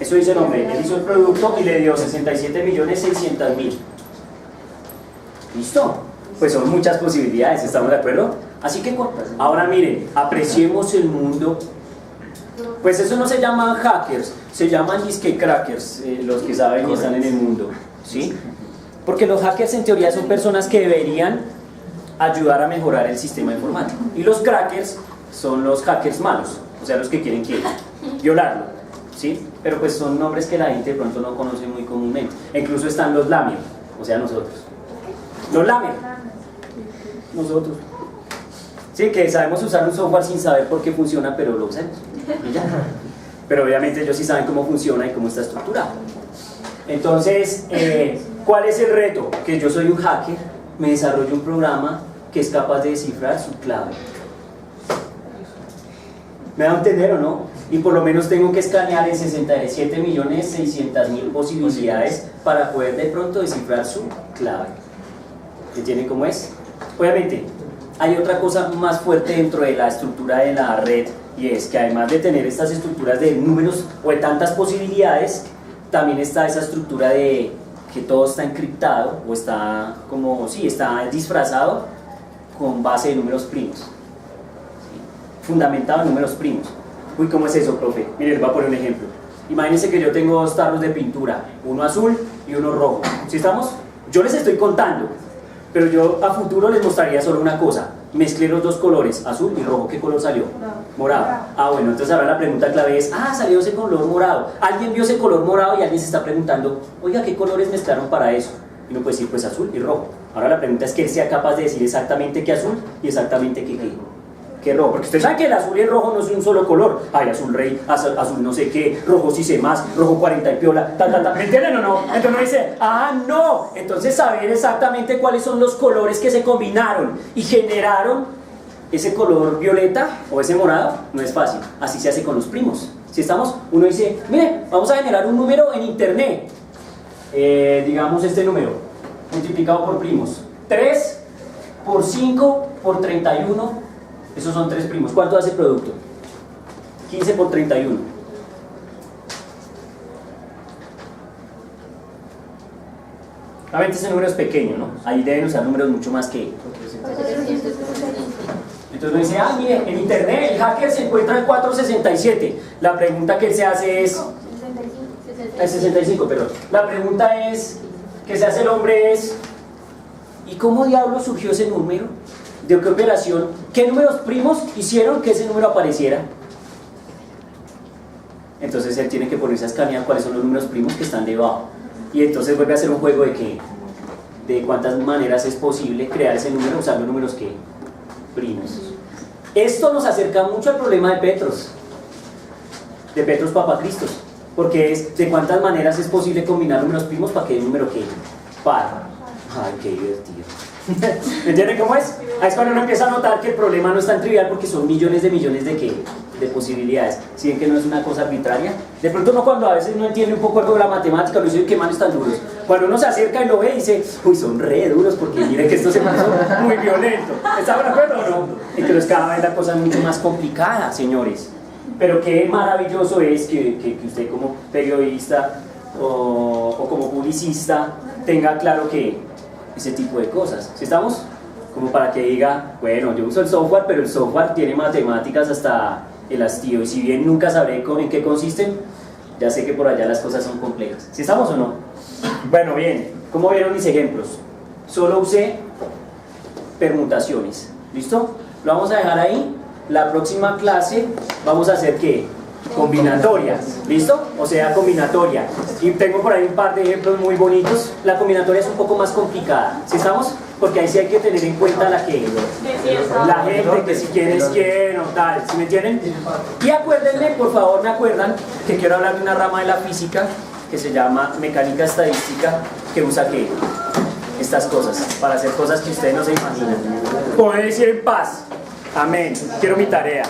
Eso dice el hombre, él hizo el producto y le dio 67.600.000. ¿Listo? Pues son muchas posibilidades, ¿estamos de acuerdo? Así que ahora miren, apreciemos el mundo. Pues eso no se llaman hackers, se llaman disque crackers, los que saben y están en el mundo, ¿sí? Porque los hackers en teoría son personas que deberían ayudar a mejorar el sistema informático. Y los crackers son los hackers malos, o sea, los que quieren violarlo, ¿sí? Pero pues son nombres que la gente de pronto no conoce muy comúnmente. E incluso están los lamier, o sea, nosotros. Los lamier, nosotros. Sí, que sabemos usar un software sin saber por qué funciona, pero lo usamos. Y ya. Pero obviamente ellos sí saben cómo funciona y cómo está estructurado. Entonces, ¿cuál es el reto? Que yo soy un hacker, me desarrollo un programa que es capaz de descifrar su clave. ¿Me da a entender o no? Y por lo menos tengo que escanear en 67.600.000 posibilidades para poder de pronto descifrar su clave. ¿Entienden cómo es? Obviamente, hay otra cosa más fuerte dentro de la estructura de la red, y es que además de tener estas estructuras de números o de tantas posibilidades, también está esa estructura de que todo está encriptado o está como, sí, está disfrazado con base de números primos, ¿sí? Fundamentado en números primos. Uy, ¿cómo es eso, profe? Mire, les voy a poner un ejemplo. Imagínense que yo tengo dos tarros de pintura, uno azul y uno rojo. ¿Sí estamos? Yo les estoy contando, pero yo a futuro les mostraría solo una cosa. Mezclé los dos colores, azul y rojo. ¿Qué color salió? Morado. Ah, bueno, entonces ahora la pregunta clave es, salió ese color morado. Alguien vio ese color morado y alguien se está preguntando, oiga, ¿qué colores mezclaron para eso? Y uno puede decir, pues azul y rojo. Ahora la pregunta es que él sea capaz de decir exactamente qué azul y exactamente qué rojo. Porque ustedes saben que el azul y el rojo no es un solo color. Ay, azul rey, azul no sé qué, rojo sí sé más, rojo 40 y piola, ¿me entienden o no? Entonces uno dice, no. Entonces saber exactamente cuáles son los colores que se combinaron y generaron ese color violeta o ese morado no es fácil. Así se hace con los primos. Si estamos, uno dice, mire, vamos a generar un número en internet. Digamos este número, multiplicado por primos. 3 por 5 por 31. Esos son 3 primos. ¿Cuánto hace el producto? 15 por 31. Obviamente ese número es pequeño, ¿no? Ahí deben usar números mucho más que... Entonces uno dice, mire, en internet el hacker se encuentra en 467. La pregunta que él se hace es... 65, perdón. La pregunta es, que se hace el hombre es... ¿Y cómo diablos surgió ese número? ¿De qué operación? ¿Qué números primos hicieron que ese número apareciera? Entonces él tiene que ponerse a escanear cuáles son los números primos que están debajo. Y entonces vuelve a hacer un juego de cuántas maneras es posible crear ese número usando números primos. Esto nos acerca mucho al problema de Petros Papacristos, porque es de cuántas maneras es posible combinar números primos para que el número par. Ay, qué divertido. ¿Me entienden cómo es? Ahí es cuando uno empieza a notar que el problema no es tan trivial, porque son millones de posibilidades. Si ven que no es una cosa arbitraria. De pronto uno cuando a veces no entiende un poco algo de la matemática, lo dice, ¿qué manos tan duros? Cuando uno se acerca y lo ve, dice, uy, son re duros, porque miren que estos manos son muy violentos. ¿Están de acuerdo o no? Entonces cada vez la cosa es mucho más complicada, señores. Pero qué maravilloso es que usted como periodista o como publicista tenga claro que ese tipo de cosas, ¿sí estamos? Como para que diga, bueno, yo uso el software, pero el software tiene matemáticas hasta el hastío, y si bien nunca sabré en qué consisten, ya sé que por allá las cosas son complejas. ¿Sí estamos o no? Bueno, bien, ¿cómo vieron mis ejemplos? Solo usé permutaciones, ¿listo? Lo vamos a dejar ahí. La próxima clase vamos a hacer ¿qué? Combinatoria, ¿listo? O sea, combinatoria. Y tengo por ahí un par de ejemplos muy bonitos. La combinatoria es un poco más complicada, ¿sí estamos? Porque ahí sí hay que tener en cuenta la gente que si quieres quieren o tal, ¿sí me entienden? Y acuérdenme, por favor, me acuerdan que quiero hablar de una rama de la física que se llama mecánica estadística, que usa ¿qué? Estas cosas, para hacer cosas que ustedes no se imaginan. Poder decir en paz, amén, quiero mi tarea.